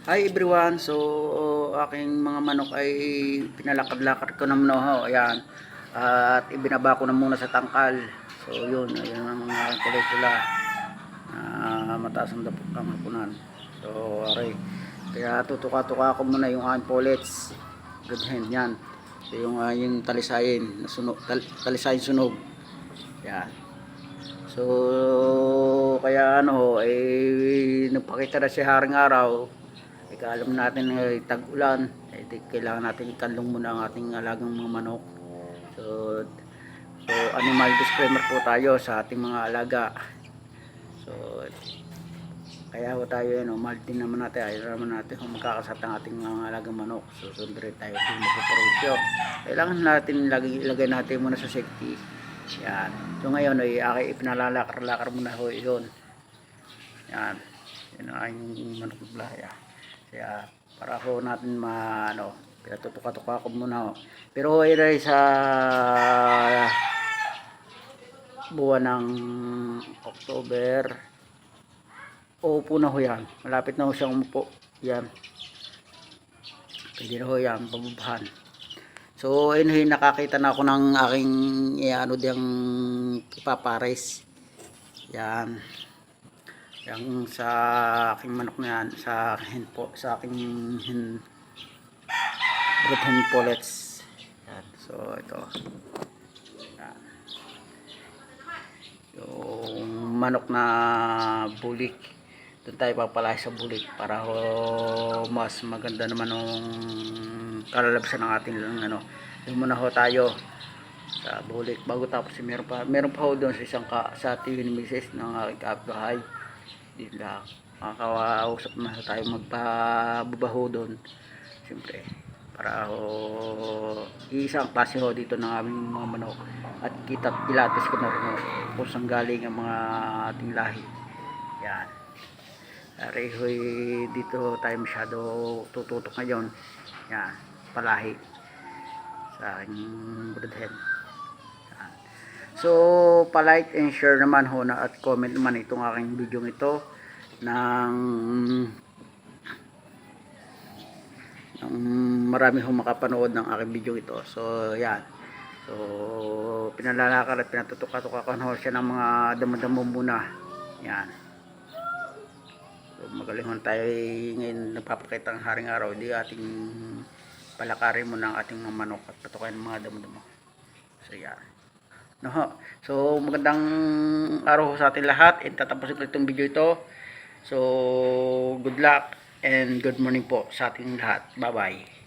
Hi everyone, so aking mga manok ay pinalakad-lakad ko na muna ho, ayan. At ibinaba ko na muna sa tangkal. So yun, ayun ang mga kulay-pula. Mataas ang dapot ng hapunan. So aray, kaya tutuka-tuka ko muna yung aking pullets. Good hand yan. So yung talisayin, talisayin sunog. Yan. So kaya ano ho, nagpakita na si Haring Araw. Alam natin tag-ulan, kailangan natin ikanlong muna ang ating alagang mga manok. So animal disclaimer po tayo sa ating mga alaga. So kaya ho tayo mahal din naman natin, ayaw naman natin kung magkakasat ang ating mga alagang manok. So sundre tayo kung magpupursyo. Kailangan natin ilagay natin muna sa safety. Yan. So ngayon ay ipinalalakar-lakar muna ho yun. Yan. Yan ang aking manok na blaya. Kaya para ho natin pinatutuka-tuka ko muna ho. Pero ay sa buwan ng October, uupo na ho yan. Malapit na ho siyang umupo. Yan. Pwede na ho yan, babubahan. So ayun, nakakita na ako ng aking diyang ipapares. Yan. Yang sa aking manok na yan, sa aking brood hen pullets. Yan. So ito. Yan. Yung manok na bulik. Doon tayo papalaki sa bulik para mas maganda naman yung kalalabsan ng ating Doon muna ho tayo sa bulik bago tapos meron pa ho doon sa sa TV ni Mrs. ng aking kapitbahay. Din lang makakausap na tayo magpabubaho doon siyempre para isang klase ho dito ng aming mga manok at kita't pilates ko na rin kung saan galing ang mga ating lahi. Yan Rehoy, dito tayo masyado tututok ngayon. Yan, palahi sa aking brood hen. So, palike and share naman ho na at comment naman itong aking video ito ng marami ho makapanood ng aking video ito. So, yan. So, pinalalakad at pinatutuka-tuka ko ho siya ng mga damo-damo muna. Yan. So, magaling ho tayo ngayon nagpapakita ng Haring Araw. Hindi ating palakarin mo ng ating mga manok at patukain ng mga damo-damo. So, yan. So magandang araw sa ating lahat. Tatapusin ko itong video ito. So good luck and good morning po sa ating lahat. Bye bye.